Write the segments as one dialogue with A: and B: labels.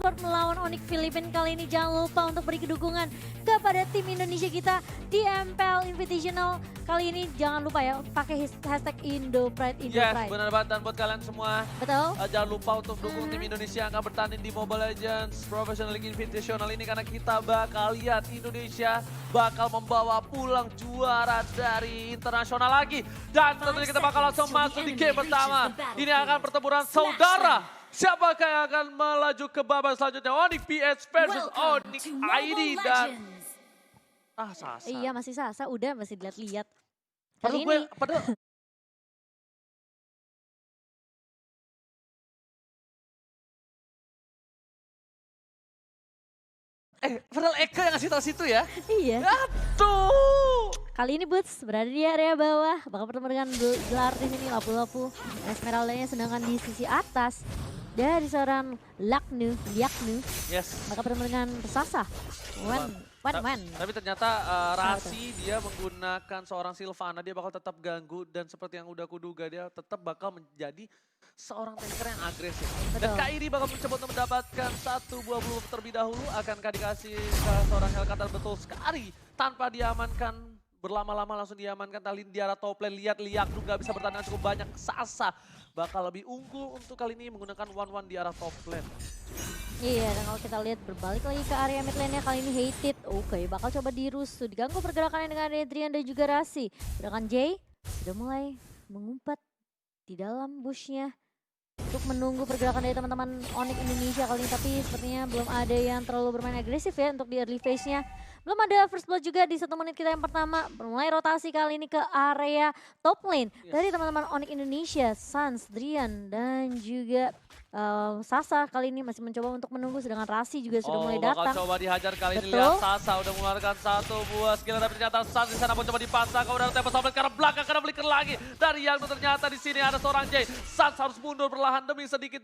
A: Esports melawan Onyx Filipina kali ini. Jangan lupa untuk beri dukungan kepada tim Indonesia kita di MPL Invitational. Kali ini jangan lupa ya pakai hashtag IndoPride.
B: Yes, benar banget. Dan buat kalian semua,
A: Betul.
B: jangan lupa untuk dukung tim Indonesia yang akan bertanding di Mobile Legends Professional League Invitational ini. Karena kita bakal lihat Indonesia bakal membawa pulang juara dari internasional lagi. Dan tentunya kita bakal langsung masuk di game pertama. Ini akan pertempuran saudara. Siapakah yang akan melaju ke babak selanjutnya? Onyx PS versus Onyx ID dan... Sasa.
A: Iya masih Sasa, udah masih dilihat-lihat.
B: Padahal
A: Kali
B: gue,
A: ini
B: padahal Eka yang ngasih tau situ ya.
A: iya.
B: Aduh.
A: Kali ini Boots berada di area bawah, bakal bertemu dengan gelar di sini lapu-lapu. Esmeralda-nya sedangkan di sisi atas dari seorang Liaknu,
B: Yes.
A: bakal bertemu dengan Sasa. Wan.
B: Tapi ternyata Rasi dia menggunakan seorang Sylvana, dia bakal tetap ganggu dan seperti yang udah kuduga dia tetap bakal menjadi seorang tanker yang agresif. Dan
A: Betul.
B: KID bakal mencoba untuk mendapatkan satu buah blue terlebih dahulu. Akankah dikasih ke seorang Hellcutter? Betul sekali. Tanpa diamankan, berlama-lama langsung diamankan. Talin di arah top lane, lihat Liak juga bisa bertandang cukup banyak. Sasa bakal lebih unggul untuk kali ini menggunakan 1-1 di arah top lane.
A: Iya, dan kalau kita lihat berbalik lagi ke area mid lane-nya kali ini Hated. Oke, bakal coba dirusuh, diganggu pergerakannya dengan Adrian dan juga Rasi. Sedangkan Jay sudah mulai mengumpat di dalam bush-nya untuk menunggu pergerakan dari teman-teman Onyx Indonesia kali ini. Tapi sepertinya belum ada yang terlalu bermain agresif ya untuk di early phase-nya. Belum ada first blood juga di 1 menit kita yang pertama. Mulai rotasi kali ini ke area top lane dari teman-teman Onyx Indonesia. Sans, Drian, dan juga Sasa kali ini masih mencoba untuk menunggu. Sedangkan Rasi juga sudah mulai datang.
B: Bakal coba dihajar kali ini.
A: Betul.
B: Lihat Sasa udah mengeluarkan satu buah skill. Tapi ternyata Sans di sana pun coba dipasang. Kemudian tempat sampai ke belakang karena flicker lagi. Dari yang ternyata di sini ada seorang Jay. Sans harus mundur perlahan demi sedikit.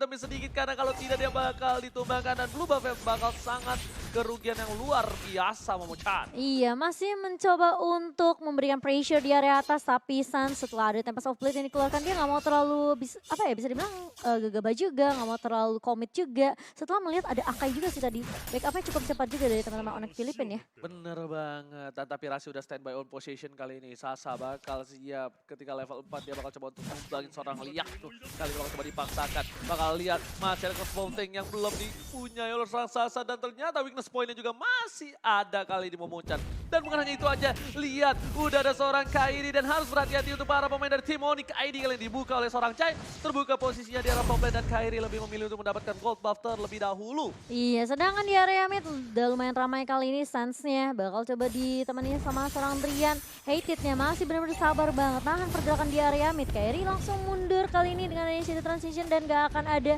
B: Karena kalau tidak dia bakal ditumbangkan. Dan Blue Buff bakal sangat kerugian yang luar biasa Momochan.
A: Iya, masih mencoba untuk memberikan pressure di area atas. Tapi Sans setelah ada Tempest of Blade yang dikeluarkan, dia nggak mau terlalu, bisa dibilang gegabah juga. Nggak mau terlalu komit juga. Setelah melihat ada Akai juga sih tadi. Backupnya cukup cepat juga dari teman-teman Onyx Filipina ya.
B: Bener banget. Tapi Rasi udah standby on position kali ini. Sasa bakal siap ketika level 4 dia bakal coba untuk numbangin seorang Liak tuh. Kali ini bakal coba dipaksakan. Bakal lihat masih ada crossbow yang belum dipunyai oleh seorang Sasa. Dan ternyata weakness point-nya juga masih ada kali di Momochan. Dan bukan hanya itu aja. Lihat udah ada seorang KID dan harus berhati-hati untuk para pemain dari tim Onyx KID kali ini dibuka oleh seorang Chai. Terbuka posisinya di arah top lane dan KID lebih memilih untuk mendapatkan gold buff terlebih dahulu.
A: Iya, sedangkan di area mid udah lumayan ramai kali ini. Sans-nya bakal coba ditemani sama seorang Drian. Hated-nya masih benar-benar sabar banget. Nahan pergerakan di area mid. Kairi langsung mundur kali ini dengan initiative transition dan gak akan ada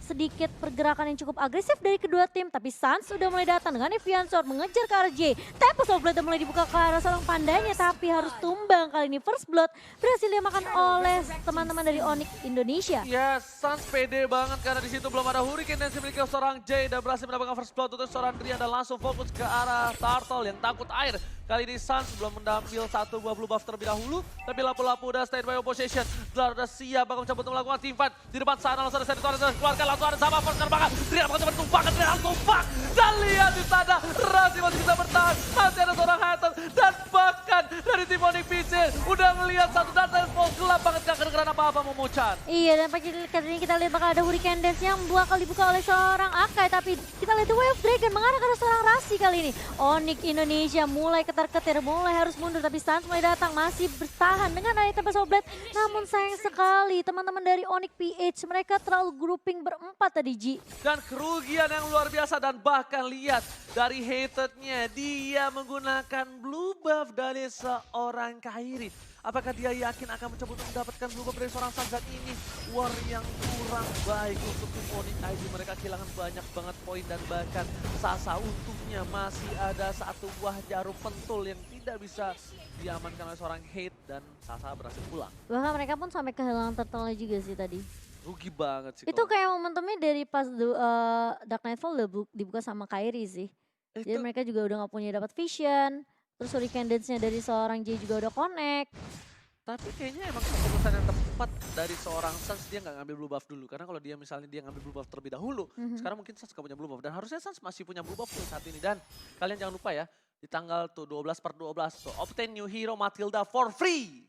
A: sedikit pergerakan yang cukup agresif dari kedua tim. Tapi Sans sudah mulai datang dengan Evian Sword mengejar ke arah J. Tempest of Blood mulai dibuka ke arah seorang pandanya tapi harus tumbang kali ini. First Blood berhasil dimakan oleh teman-teman dari Onyx Indonesia.
B: Ya, Sans pede banget karena di situ belum ada Hurricane dan dimiliki seorang J dan berhasil mendapatkan first blood untuk seorang Drian dan langsung fokus ke arah Turtle yang takut air. Kali ini Sans belum mengambil satu buah blue buff terlebih dahulu, tapi lapu-lapu udah standby opposition. Gelar udah siap bakal mencoba untuk melakukan team fight. Di depan sana langsung ada Senator yang keluarkan, langsung ada sama first banget. Drian bakal coba tumpahkan, Drian langsung tumpah. Dan lihat di sana, Rasi masih bisa bertahan. Masih ada seorang Hatter dan bahkan dari tim Onyx PC udah ngelihat satu data yang gelap banget gak kedengeran apa-apa Momochan.
A: Iya, dan pagi kali ini kita lihat bakal ada Hurricane Dance yang bakal dibuka oleh seorang Akai. Tapi kita lihat The Way of Dragon mengarah ke arah seorang Rasi kali ini. Onyx Indonesia mulai ketar-ketir, mulai harus mundur. Tapi Sans mulai datang, masih bertahan dengan ada Tempest of Blade. Namun sayang sekali teman-teman dari Onyx PH, mereka terlalu grouping berempat tadi Ji.
B: Dan kerugian yang luar biasa dan bahkan lihat dari hated-nya dia menggunakan blue buff dari seorang Kairi. Apakah dia yakin akan mencoba untuk mendapatkan blue buff dari seorang Sanzan ini? War yang kurang baik untuk tim Onyx ID. Mereka kehilangan banyak banget poin dan bahkan Sasa untungnya masih ada satu buah jarum pentul yang tidak bisa diamankan oleh seorang hate dan Sasa berhasil pulang.
A: Bahkan mereka pun sampai kehilangan turtle juga sih tadi.
B: Rugi banget sih.
A: Itu kayak momentumnya dari pas Dark Nightfall udah dibuka sama Kairi sih. Jadi mereka juga udah gak punya dapat vision. Terus Hurricane Dance-nya dari seorang J juga udah connect.
B: Tapi kayaknya emang keputusan yang tepat dari seorang Suns dia nggak ngambil blue buff dulu. Karena kalau dia misalnya dia ngambil blue buff terlebih dahulu, sekarang mungkin Suns nggak punya blue buff. Dan harusnya Suns masih punya blue buff tuh saat ini. Dan kalian jangan lupa ya, di tanggal tuh 12/12 tuh, obtain new hero Matilda for free.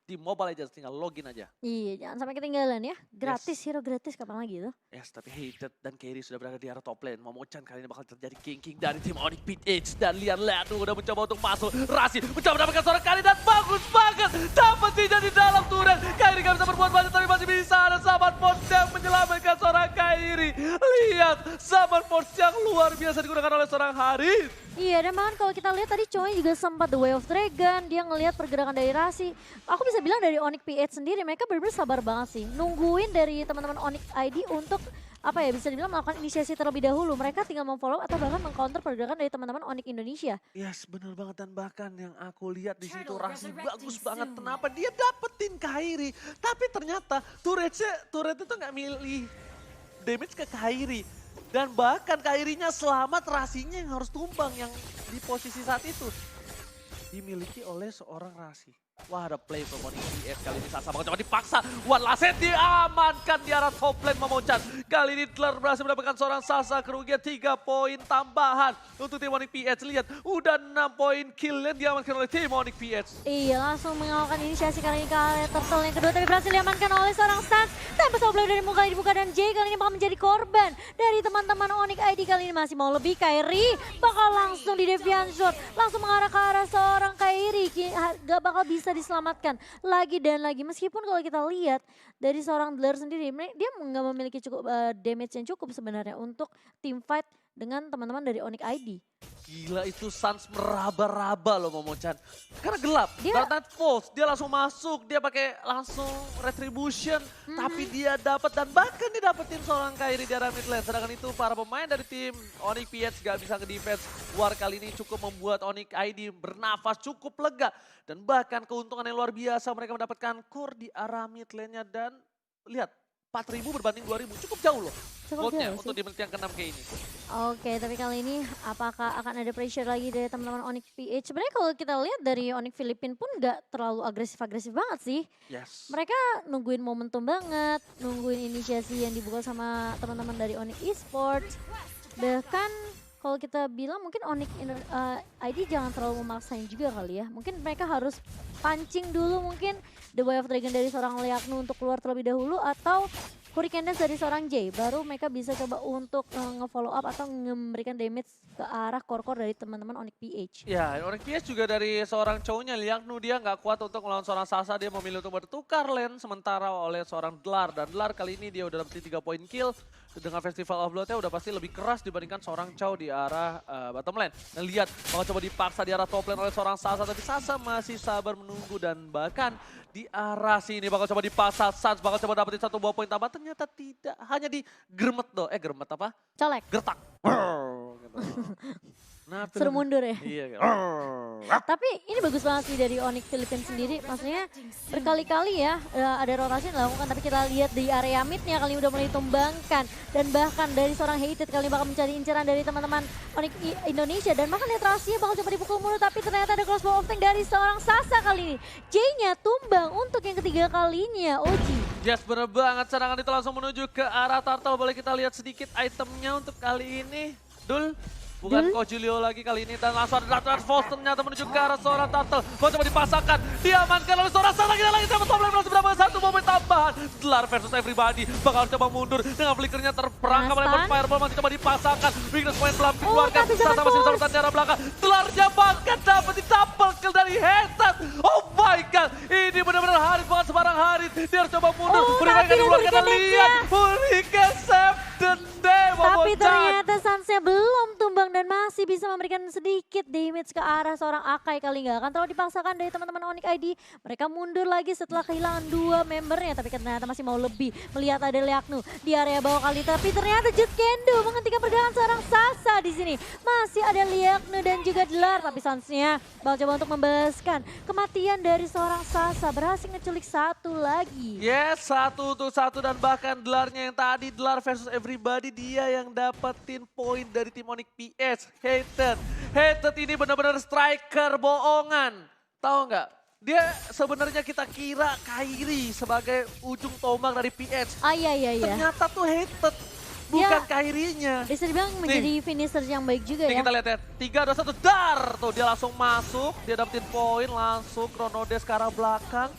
B: Di Mobile Legends tinggal login aja.
A: Iya, jangan sampai ketinggalan ya. Gratis, hero gratis kapan lagi tuh?
B: Yes, tapi Hated dan Carry sudah berada di arah top lane. Momochan kali ini bakal terjadi king dari tim Onyx PH. Dan lihat tuh udah mencoba untuk masuk. Rasi mencoba mendapatkan seorang kali dan bagus banget. Dapat tidak di dalam turret. Kairi gak bisa berbuat banyak tapi masih bisa. Ada Zaman Force yang menyelamatkan seorang Kairi. Lihat, Zaman Force yang luar biasa digunakan oleh seorang Haris.
A: Iya, dan bahkan kalau kita lihat tadi cowoknya juga sempat The Way of Dragon, dia ngelihat pergerakan dari Rasi. Aku bisa bilang dari Onyx PH sendiri, mereka benar-benar sabar banget sih. Nungguin dari teman-teman Onyx ID untuk, apa ya, bisa dibilang melakukan inisiasi terlebih dahulu. Mereka tinggal memfollow atau bahkan mengcounter pergerakan dari teman-teman Onyx Indonesia.
B: Yes, bener banget. Dan bahkan yang aku lihat di situ Rasi bagus banget. Kenapa dia dapetin Kairi. Tapi ternyata turret itu nggak milih damage ke Kairi. Dan bahkan Kairinya selamat, Rasinya yang harus tumbang yang di posisi saat itu dimiliki oleh seorang Rasi. Wah, ada play from Onyx PH kali ini Sasa bakal coba dipaksa. One last hit diamankan di arah top lane Momochan. Kali ini Tler berhasil mendapatkan seorang Sasa, kerugian 3 poin tambahan untuk tim Onyx PH. Lihat, udah 6 poin kill yang diamankan oleh tim Onyx PH.
A: Iya, langsung mengawalkan inisiasi kali ini ke area turtle yang kedua, tapi berhasil diamankan oleh seorang Suns. Tempo play dari muka dibuka dan Jay kali ini bakal menjadi korban dari teman-teman Onyx ID. Kali ini masih mau lebih, Kairi bakal langsung di Deviant Shot, langsung mengarah ke arah seorang Kairi. Gak bakal bisa diselamatkan lagi dan lagi. Meskipun kalau kita lihat dari seorang Dler sendiri, dia nggak memiliki cukup damage yang cukup sebenarnya untuk team fight dengan teman-teman dari Onyx ID.
B: Gila, itu Suns meraba-raba loh Momochan. Karena gelap,
A: Dia-
B: Dark Knight Falls, dia langsung masuk, dia pakai langsung Retribution. Tapi dia dapat dan bahkan dia dapetin seorang Kairi di arah mid lane. Sedangkan itu para pemain dari tim Onyx PH gak bisa nge-defense. War kali ini cukup membuat Onyx ID bernafas cukup lega. Dan bahkan keuntungan yang luar biasa, mereka mendapatkan core di arah mid lane-nya. Dan lihat, 4.000 berbanding 2.000, cukup jauh loh.
A: Cukup
B: Goldnya
A: jauh
B: untuk
A: sih.
B: di menit yang ke-6 kayak ini.
A: Oke, tapi kali ini apakah akan ada pressure lagi dari teman-teman Onyx PH? Sebenarnya kalau kita lihat dari Onyx Filipin pun nggak terlalu agresif-agresif banget sih.
B: Yes.
A: Mereka nungguin momentum banget, nungguin inisiasi yang dibuka sama teman-teman dari Onyx Esports. Bahkan kalau kita bilang mungkin Onyx ID jangan terlalu memaksain juga kali ya. Mungkin mereka harus pancing dulu mungkin The Way of Dragon dari seorang Liaknu untuk keluar terlebih dahulu, atau Hurricane Dance dari seorang Jay. Baru mereka bisa coba untuk nge-follow up atau memberikan damage ke arah core-core dari teman-teman Onyx PH.
B: Ya, Onyx PH juga dari seorang cowoknya Liaknu, dia nggak kuat untuk melawan seorang Sasa, dia memilih untuk bertukar lane sementara oleh seorang Dlar. Dan Dlar kali ini dia udah dapetin 3 poin kill, dengan Festival of Blood-nya udah pasti lebih keras dibandingkan seorang Chow di arah bottom lane. Dan lihat, bakal coba dipaksa di arah top lane oleh seorang Sasa, tapi Sasa masih sabar menunggu dan bahkan di arah sini bakal coba dipaksa, Suns bakal coba dapetin 1 buah poin tambah, ternyata tidak, hanya di germet doh, germet apa?
A: Colek,
B: Gertak. Gitu. Nah,
A: suruh mundur ya.
B: Iya, gitu.
A: Tapi ini bagus banget sih dari Onyx Philippines sendiri. Maksudnya berkali-kali ya ada rotasi yang dilakukan. Tapi kita lihat di area midnya kali ini udah mulai ditumbangkan. Dan bahkan dari seorang Hated kali ini bakal mencari inceran dari teman-teman Onyx Indonesia. Dan bahkan lihat Rahasia bakal coba dipukul mundur. Tapi ternyata ada crossbow of tank dari seorang Sasa kali ini. J-nya tumbang untuk yang ketiga kalinya. Oji.
B: Yes, bener banget. Serangan itu langsung menuju ke arah Turtle. Boleh kita lihat sedikit itemnya untuk kali ini. Dul. Bukan Ko Julio lagi kali ini, dan langsung ada Dark Force ternyata menuju ke arah seorang Turtle. Mau coba dipasangkan, diamankan oleh seorang Sasa lagi sama top lane, berhasil mendapatkan 1 momen tambahan. Dlar versus Everybody, bakal coba mundur dengan flickernya terperangkap oleh Fireball, masih coba dipasangkan. Weakness point belum dikeluarkan, Sasa masih bisa bertahan di arah belakang. Dlarnya bahkan dapat double kill dari Hated. Oh my god, ini benar-benar Haris, bukan sembarang Haris. Dia harus coba mundur, Hurricane dikeluarkan dan lihat, Hurricane save the day.
A: Tapi ternyata Sunsnya belum tumbang dan masih bisa memberikan sedikit damage ke arah seorang Akai kali nggak akan terlalu dipaksakan dari teman-teman Onyx ID. Mereka mundur lagi setelah kehilangan 2 membernya, tapi ternyata masih mau lebih. Melihat ada Liaknu di area bawah kali, tapi ternyata Jet Kendo menghentikan pergerakan seorang Sasa di sini. Masih ada Liaknu dan juga Dlar, tapi Sunsnya bakal coba untuk membalaskan kematian dari seorang Sasa, berhasil ngeculik 1 lagi.
B: Yes, 1-1 dan bahkan Dlarnya yang tadi Dlar versus Everybody, dia yang dapetin poin dari tim Onyx PH. Hated ini benar-benar striker bohongan. Tahu nggak? Dia sebenarnya kita kira Kairi sebagai ujung tombak dari PH.
A: Ah iya iya iya.
B: Ternyata tuh hated, bukan Kairinya.
A: Bisa dibilang menjadi finisher yang baik juga
B: Nih
A: ya.
B: kita lihat ya, 3, 2, 1, dar! Tuh dia langsung masuk, dia dapetin poin langsung, Chronodes ke arah belakang.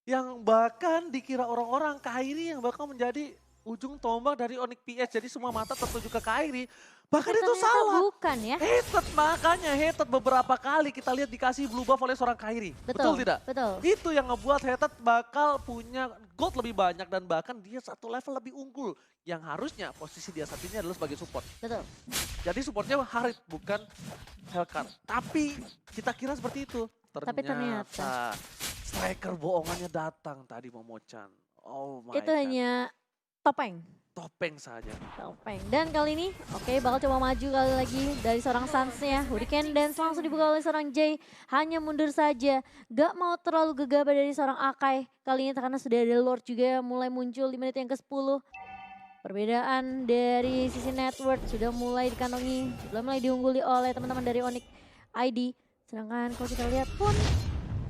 B: Yang bahkan dikira orang-orang Kairi yang bakal menjadi ujung tombak dari Onyx PH. Jadi semua mata tertuju ke Kairi. Bahkan
A: Tapi
B: itu
A: ternyata
B: salah.
A: bukan ya.
B: Hated, makanya hated beberapa kali kita lihat dikasih blue buff oleh seorang Kairi. Betul tidak?
A: Betul.
B: Itu yang ngebuat hated bakal punya gold lebih banyak dan bahkan dia satu level lebih unggul. Yang harusnya posisi dia saat ini adalah sebagai support.
A: Betul.
B: Jadi supportnya Harit bukan Hellcat. Tapi kita kira seperti itu.
A: Tapi ternyata
B: striker bohongannya datang tadi Momochan. Oh my
A: itu
B: god.
A: hanya topeng.
B: Topeng saja.
A: Topeng. Dan kali ini bakal coba maju kali lagi dari seorang Suns-nya. Hurricane Dance langsung dibuka oleh seorang Jay. Hanya mundur saja. Gak mau terlalu gegabah dari seorang Akai. Kali ini karena sudah ada Lord juga yang mulai muncul di menit yang ke-10. Perbedaan dari sisi network sudah mulai dikantongi. Sudah mulai diungguli oleh teman-teman dari Onyx ID. Sedangkan kalau kita lihat pun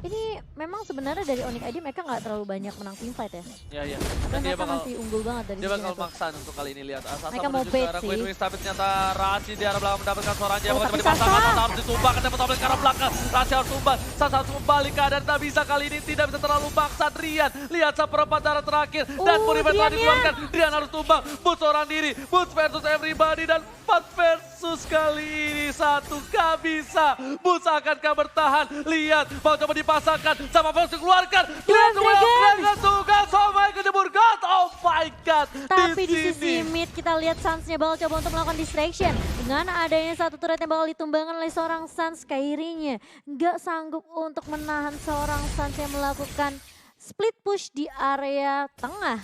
A: ini memang sebenarnya dari Onyx ID mereka nggak terlalu banyak menang teamfight ya.
B: Iya, iya.
A: Dan mereka masih unggul banget dari
B: dia
A: sisi
B: bakal
A: network.
B: maksa untuk kali ini lihat. Sasa
A: Mereka mau
B: menuju ke
A: bait
B: arah
A: sih.
B: Queen Wings, tapi ternyata Raci di arah belakang mendapatkan seorang Jaya.
A: Oh,
B: Coba
A: tapi
B: dipasangkan,
A: Sasa.
B: Sasa harus ditumbang, ketemu top lane ke arah belakang. Raci harus tumbang, Sasa harus kembali keadaan tak bisa kali ini, tidak bisa terlalu maksa Drian. Lihat seperempat darah terakhir dan Purified telah
A: Drian-nya.
B: dikeluarkan. Drian harus tumbang, Boots seorang diri, Boots versus everybody dan 4 versus kali ini 1 gak bisa. Boots akankah bertahan? Lihat, mau coba dipasangkan sama Fox dikeluarkan. Lihat
A: Dragon.
B: tugas, oh my god, jebur god, oh my god.
A: Tapi di sisi mid kita lihat Suns-nya bakal coba untuk melakukan distraction. Dengan adanya satu turret yang bakal ditumbangkan oleh seorang Suns, Kairi-nya nggak sanggup untuk menahan seorang Suns yang melakukan split push di area tengah.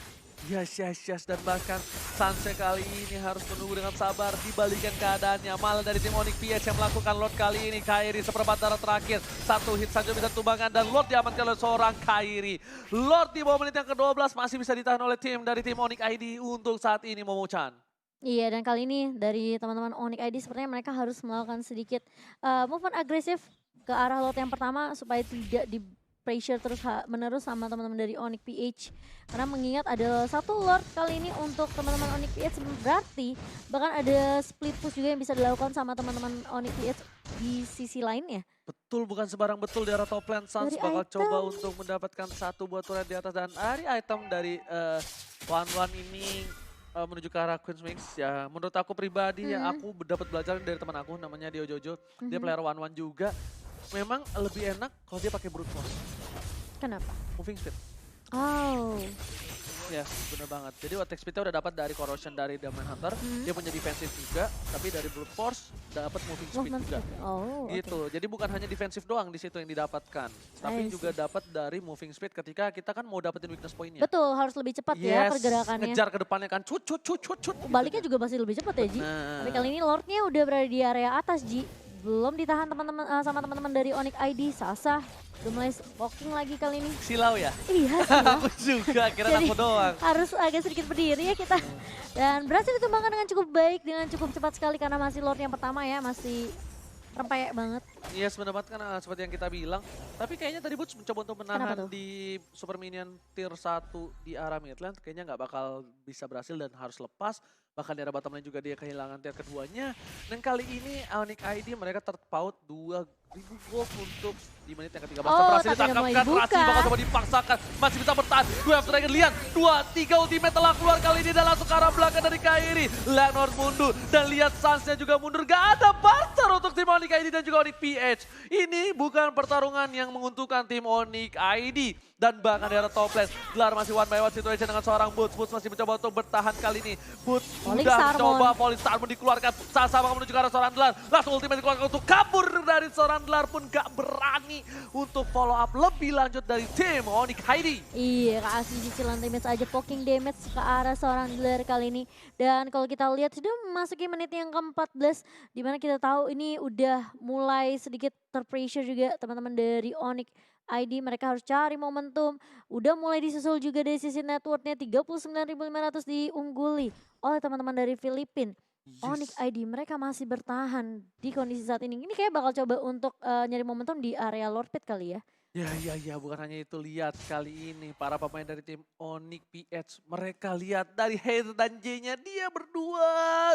B: Yes. Dan bahkan Sanse kali ini harus menunggu dengan sabar dibalikan keadaannya. Malah dari tim Onyx PH yang melakukan Lord kali ini. Kairi seperempat darah terakhir. 1 hit saja bisa tumbangan dan Lord diamankan oleh seorang Kairi. Lord di bawah menit yang ke-12 masih bisa ditahan oleh tim dari tim Onyx ID untuk saat ini Momochan.
A: Iya, dan kali ini dari teman-teman Onyx ID sepertinya mereka harus melakukan sedikit movement agresif ke arah lot yang pertama supaya tidak di pressure terus menerus sama teman-teman dari Onyx PH. Karena mengingat ada satu Lord kali ini untuk teman-teman Onyx PH, berarti bahkan ada split push juga yang bisa dilakukan sama teman-teman Onyx PH di sisi lainnya.
B: Betul, bukan sembarang betul di arah top lane. Suns
A: Dari
B: bakal
A: item.
B: coba untuk mendapatkan satu buah turret di atas. Dan dari item dari One ini menuju ke arah Queen's Wings. Ya menurut aku pribadi ya aku dapat belajar dari teman aku namanya Dio Jojo. Dia player One juga. Memang lebih enak kalau dia pakai brute force.
A: Kenapa?
B: Moving speed.
A: Oh.
B: Ya, bener banget. Jadi attack speednya udah dapat dari corrosion dari Diamond Hunter. Dia punya defensif juga, tapi dari brute force dapat moving speed
A: Movement
B: juga.
A: speed. Oh,
B: Gitu. Jadi bukan hanya defensif doang di situ yang didapatkan, tapi
A: I
B: juga dapat dari moving speed ketika kita kan mau dapetin weakness point-nya.
A: Betul, harus lebih cepat ya pergerakannya.
B: Ngejar ke depannya kan cut.
A: Baliknya juga pasti lebih cepat ya, Ji.
B: Nah.
A: Tapi kali ini Lordnya udah berada di area atas, Ji. Belum ditahan teman-teman sama teman-teman dari Onyx ID. Sasa udah mulai walking lagi kali ini.
B: Silau ya?
A: Iya sih.
B: Aku juga, kira
A: Jadi,
B: aku doang.
A: harus agak sedikit berdiri ya kita. Dan berhasil ditumbangkan dengan cukup baik, dengan cukup cepat sekali karena masih Lord yang pertama ya, masih rempeyek banget.
B: Yes, benar banget kan seperti yang kita bilang. Tapi kayaknya tadi Boots mencoba untuk menahan di Super Minion tier 1 di arah mid lane. Kayaknya nggak bakal bisa berhasil dan harus lepas. Bahkan di arah bottom lane juga dia kehilangan tier keduanya. Dan kali ini Onyx ID mereka terpaut 2000 gold untuk di menit yang ke-13. Berhasil ditangkapkan, Raci bakal coba dipaksakan. Masih bisa bertahan. Wave Dragon, lihat 2-3 ultimate telah keluar kali ini dan langsung ke arah belakang dari Kairi. Leonard mundur dan lihat Suns-nya juga mundur. Gak ada barter untuk tim Onyx ID dan juga Onyx PH. Ini bukan pertarungan yang menguntungkan tim Onyx ID. Dan bahkan di arah top lane, Dlar masih one by one situation dengan seorang Boots. Boots masih mencoba untuk bertahan kali ini. Boots sudah mencoba Polistarmon dikeluarkan. Sasa bakal menuju ke arah seorang Dlar. Langsung ultimate dikeluarkan untuk kabur dari seorang Dlar pun gak berani untuk follow up lebih lanjut dari tim Onyx ID.
A: Iya, kasih cicilan damage aja, poking damage ke arah seorang Dlar kali ini. Dan kalau kita lihat sudah memasuki menit yang ke-14, dimana kita tahu ini udah mulai sedikit terpressure juga teman-teman dari Onyx ID. Mereka harus cari momentum. Udah mulai disusul juga dari sisi networknya, 39.500 diungguli oleh teman-teman dari Filipina. Onyx ID mereka masih bertahan di kondisi saat ini. Ini kayak bakal coba untuk nyari momentum di area Lord Pit kali ya.
B: Ya, bukan hanya itu, lihat kali ini para pemain dari tim Onyx PH, mereka lihat dari Hater dan J-nya dia berdua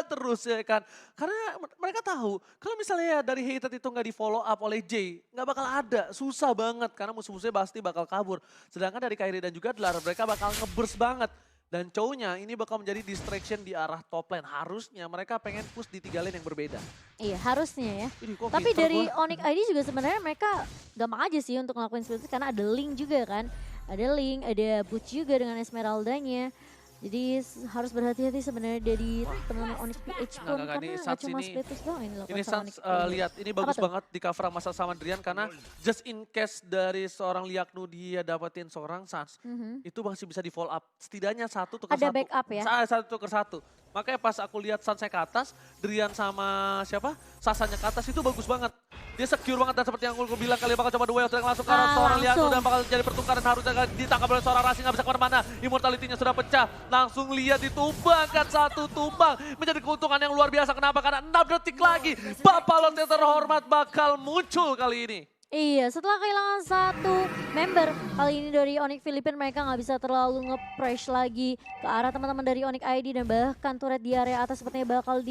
B: terus ya kan. Karena mereka tahu kalau misalnya dari Hater itu nggak di follow up oleh J, nggak bakal ada, susah banget karena musuh-musuhnya pasti bakal kabur. Sedangkan dari Kairi dan juga Dlar, mereka bakal ngeburst banget. Dan cowoknya ini bakal menjadi distraction di arah top lane. Harusnya mereka pengen push di 3 lane yang berbeda.
A: Iya harusnya ya.
B: Ini kok
A: Tapi
B: pinter
A: dari
B: gua.
A: Onyx ID juga sebenarnya mereka gampang aja sih untuk ngelakuin split karena ada Link juga kan. Ada Link, ada Butch juga dengan Esmeraldanya. Jadi harus berhati-hati sebenarnya dari teman-teman Onyx PH pun
B: Nggak,
A: karena
B: ini
A: nggak
B: Suns
A: cuma
B: ini-
A: split push doang yang dilakukan
B: Ini
A: sama
B: Suns
A: Onyx PH.
B: lihat, ini
A: Apa
B: bagus
A: tuh?
B: banget di cover sama sama Drian karena just in case dari seorang Liaknu dia dapetin seorang Suns,
A: Mhm.
B: itu masih bisa di follow up. Setidaknya satu tukar
A: Ada
B: satu.
A: backup ya?
B: Satu tukar satu. Makanya pas aku lihat Sunsnya ke atas, Drian sama siapa? Sasanya ke atas itu bagus banget. Dia secure banget dan seperti yang aku bilang kali bakal coba duel langsung ke arah seorang Liaknu
A: langsung.
B: dan bakal jadi pertukaran harusnya ditangkap oleh seorang Rasi nggak bisa kemana-mana. Immortality-nya sudah pecah. Langsung lihat ditumbangkan satu tumbang. Menjadi keuntungan yang luar biasa. Kenapa? Karena 6 detik lagi. Bapak Lot yang terhormat bakal muncul kali ini.
A: Iya, setelah kehilangan satu member kali ini dari Onyx Philippines, mereka nggak bisa terlalu nge-press lagi ke arah teman-teman dari Onyx ID dan bahkan turret di area atas sepertinya bakal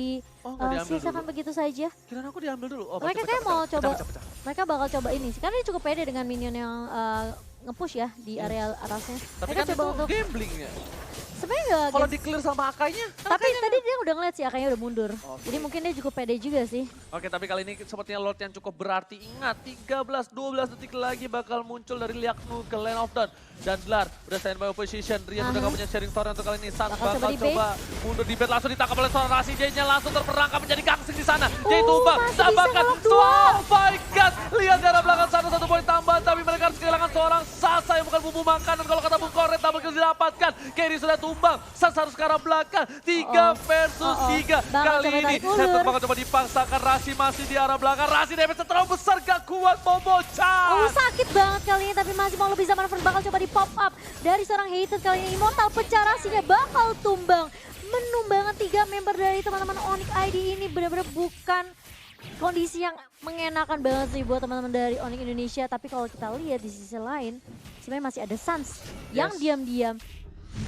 B: Oh, nggak diambil
A: sisakan
B: dulu.
A: begitu saja.
B: Kirain aku diambil dulu. Oh,
A: Mereka
B: pecah,
A: kayak
B: pecah,
A: mau
B: pecah,
A: coba,
B: pecah, pecah.
A: mereka bakal coba ini sih, karena dia cukup pede dengan minion yang nge-push ya di area atasnya.
B: Tapi
A: Mereka
B: kan
A: coba
B: itu
A: untuk,
B: gambling ya.
A: sebenarnya nggak
B: Kalau
A: game-
B: di clear sama Akainya.
A: tapi tadi dia udah ngeliat sih Akanya udah mundur.
B: Oke.
A: Jadi mungkin dia cukup pede juga sih.
B: Oke, tapi kali ini sepertinya Lord yang cukup berarti. Ingat, 13-12 detik lagi bakal muncul dari Liaknu ke Lane of Dawn. Dan Dlar udah standby position. Rian udah gak punya sharing story untuk kali ini. Suns
A: Bakal coba
B: bakal
A: di
B: coba mundur di bed. Langsung ditangkap oleh seorang Rasi. J-nya langsung terperangkap menjadi gangsing di sana. J tumbang,
A: masih bisa
B: tambahkan.
A: ngelok dua.
B: Oh my god. Lihat dari belakang sana satu poin tambahan. Tapi mereka harus kehilangan seorang Sasa yang bukan bumbu makanan. Kalau kata Bung Koret, double kill didapatkan. Kerry sudah tumbang. Sasa harus ke arah belakang. 3 versus 3.
A: Bakal
B: Kali
A: coba
B: ini
A: tarik ulur.
B: Headset bakal coba dipaksakan. Rasi masih di arah belakang. Rasi damage terlalu besar, gak kuat Bobo-chan.
A: Sakit banget kali ini tapi masih mau lebih zaman bakal coba di pop up dari seorang hater kali ini. Immortal pecah, Rasinya bakal tumbang. Menumbangkan 3 member dari teman-teman Onyx ID ini benar-benar bukan kondisi yang mengenakan banget sih buat teman-teman dari Onyx Indonesia. Tapi kalau kita lihat di sisi lain, sebenarnya masih ada Suns yang
B: Yes.
A: diam-diam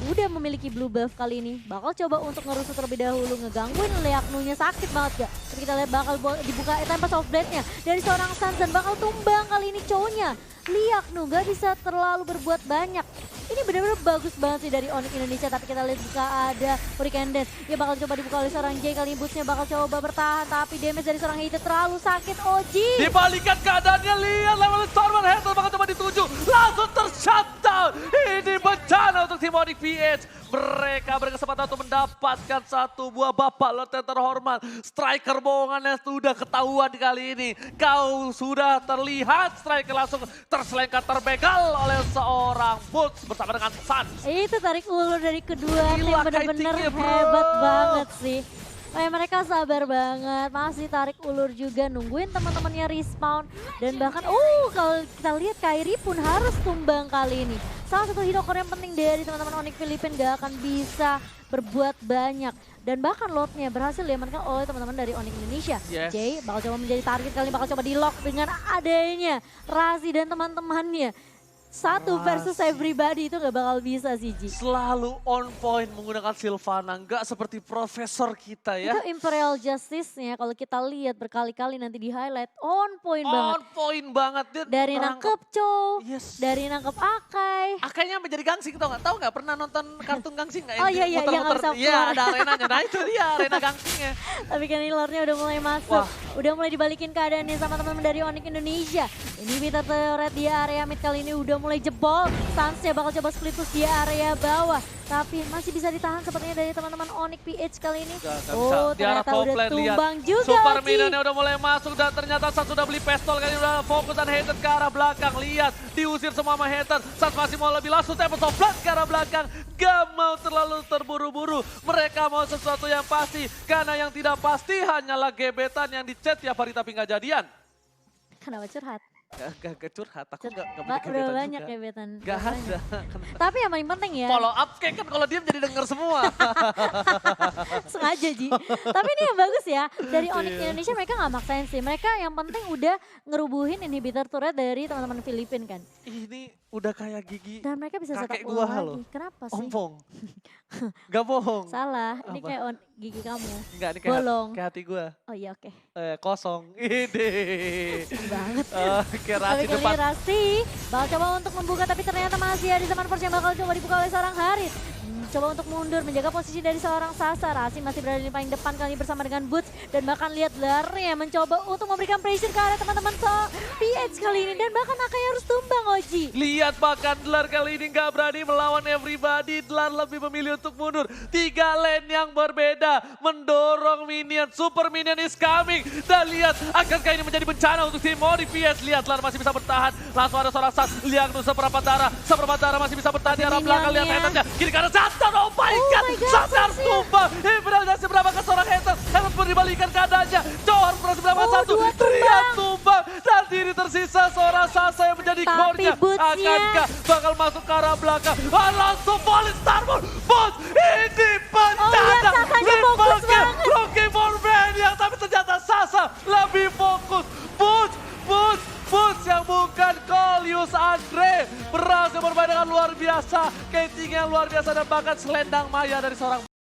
A: udah memiliki blue buff kali ini. Bakal coba untuk ngerusut terlebih dahulu, ngegangguin Liaknunya, sakit banget gak? Tapi kita lihat bakal dibuka Tempest of Blade-nya dari seorang Suns dan bakal tumbang kali ini cowoknya. Liaknu gak bisa terlalu berbuat banyak. Ini benar-benar bagus banget sih dari Onyx Indonesia, tapi kita lihat jika ada Hurricane Dance. Dia bakal coba dibuka oleh seorang J, kali ini Boots-nya bakal coba bertahan, tapi damage dari seorang hater terlalu sakit. Oji!
B: Dibalikan keadaannya, lihat level Stormer Hazel bakal coba dituju. Langsung ter-shutdown. Ini bencana untuk tim Onyx PH. Mereka berkesempatan untuk mendapatkan satu buah bapak lot yang terhormat. Striker bohongannya sudah ketahuan kali ini. Kau sudah terlihat, striker langsung terselengkat terbegal oleh seorang Boots bersama dengan Suns.
A: Itu tarik ulur dari kedua tim
B: Gila,
A: bener-bener
B: kitingnya, bro.
A: hebat banget sih. Kayak mereka sabar banget, masih tarik ulur juga nungguin teman-temannya respawn. Dan bahkan, kalau kita lihat Kairi pun harus tumbang kali ini. Salah satu hero core yang penting dari teman-teman Onyx Philippines gak akan bisa berbuat banyak. Dan bahkan lotnya berhasil diamankan oleh teman-teman dari Onyx Indonesia.
B: Yes.
A: Jay bakal coba menjadi target kali ini, bakal coba di lock dengan adanya Razi dan teman-temannya. Satu versus everybody itu gak bakal bisa sih Ji.
B: Selalu on point menggunakan Sylvana, nggak seperti profesor kita ya.
A: Itu Imperial Justice-nya kalau kita lihat berkali-kali nanti di highlight on point banget.
B: On point banget. Dia
A: Dari
B: merangkap.
A: nangkep Chow,
B: Yes.
A: dari nangkep Akai.
B: Akainya menjadi gangsing tau nggak? Tahu nggak pernah nonton kartun gangsing nggak?
A: Oh, iya, iya, yang nggak bisa
B: Iya
A: keluar.
B: ada arenanya. Nah itu dia arena gangsingnya.
A: Tapi kan ini lore-nya udah mulai masuk.
B: Wah.
A: Udah mulai dibalikin keadaannya sama teman-teman dari Onyx Indonesia. Ini Vita turret di area mid kali ini udah mulai jebol. Suns-nya bakal coba split push di area bawah. Tapi masih bisa ditahan sepertinya dari teman-teman Onyx PH kali ini.
B: Nggak bisa. Di arah
A: Ternyata
B: top
A: udah
B: lane, lihat.
A: tumbang juga
B: Super
A: Oji.
B: minionnya udah mulai masuk dan ternyata Suns sudah beli pistol kali ini udah fokus dan hater ke arah belakang. Lihat diusir semua sama hater. Suns masih mau lebih langsung Tempest of Blood ke arah belakang. Gak mau terlalu terburu-buru. Mereka mau sesuatu yang pasti. Karena yang tidak pasti hanyalah gebetan yang di chat tiap hari tapi nggak jadian.
A: Kenapa curhat?
B: Gak curhat, aku gak punya
A: Udah
B: gebetan
A: banyak
B: juga.
A: gebetan.
B: Gak
A: udah banyak.
B: ada.
A: Tapi yang paling penting ya,
B: Follow up kayak kan kalau diam jadi denger semua.
A: sengaja Ji. Tapi ini yang bagus ya, dari Onyx
B: Iya.
A: Indonesia mereka gak maksain sih. Mereka yang penting udah ngerubuhin inhibitor turret dari teman-teman Filipin kan.
B: Ini udah kayak gigi
A: Dan mereka bisa
B: kakek
A: setak
B: gua
A: ulang
B: loh.
A: lagi. Kenapa sih?
B: ompong. Gak bohong.
A: Salah, ini
B: Apa?
A: kayak gigi kamu.
B: Enggak, ini kayak,
A: Bolong.
B: kayak hati gue.
A: Oh iya oke.
B: Kosong. Ide.
A: Sedih banget.
B: Kayak
A: Tapi
B: Rasi
A: kali
B: depan.
A: ini Rasti bakal coba untuk membuka tapi ternyata masih ada zaman force yang bakal coba dibuka oleh seorang Harit. Coba untuk mundur menjaga posisi dari seorang Sasa. Rasi masih berada di paling depan kali ini bersama dengan Boots. Dan bahkan lihat Larry yang mencoba untuk memberikan pressure ke arah teman-teman PH kali ini. Dan bahkan Akai harus tumbang Oji.
B: Lihat bahkan Dlar kali ini nggak berani melawan everybody. Dlar lebih memilih untuk mundur. 3 lane yang berbeda. Mendorong minion. Super minion is coming. Dan lihat akankah ini menjadi bencana untuk tim Mori PS. Lihat Dlar masih bisa bertahan. Langsung ada seorang Sas. Lihat tuh seperempat darah masih bisa bertahan di arah belakang. Lihat
A: minionnya.
B: Haternya. Kiri kanan Sas. Oh my
A: Oh
B: god.
A: my God,
B: Sas harus
A: Sas ya.
B: tumbang. Imperial dasi berapa ke seorang Hater. Hater pun dibalikan keadaannya. Joe harus berhasil mendapatkan
A: Oh,
B: satu.
A: dua
B: Trian tumbang. Dan diri tersisa seorang Sasa yang menjadi
A: Tapi
B: core-nya.
A: Boots-nya.
B: Akankah bakal masuk ke arah belakang? Langsung Falling Starboard. Boots ini bencana.
A: Oh, lihat Sasanya fokus banget.
B: Looking for Maniac. Tapi ternyata Sasa lebih fokus. Boots yang bukan Kolius Andre. Berhasil bermain dengan luar biasa. Ketingnya luar biasa dan bahkan selendang maya dari seorang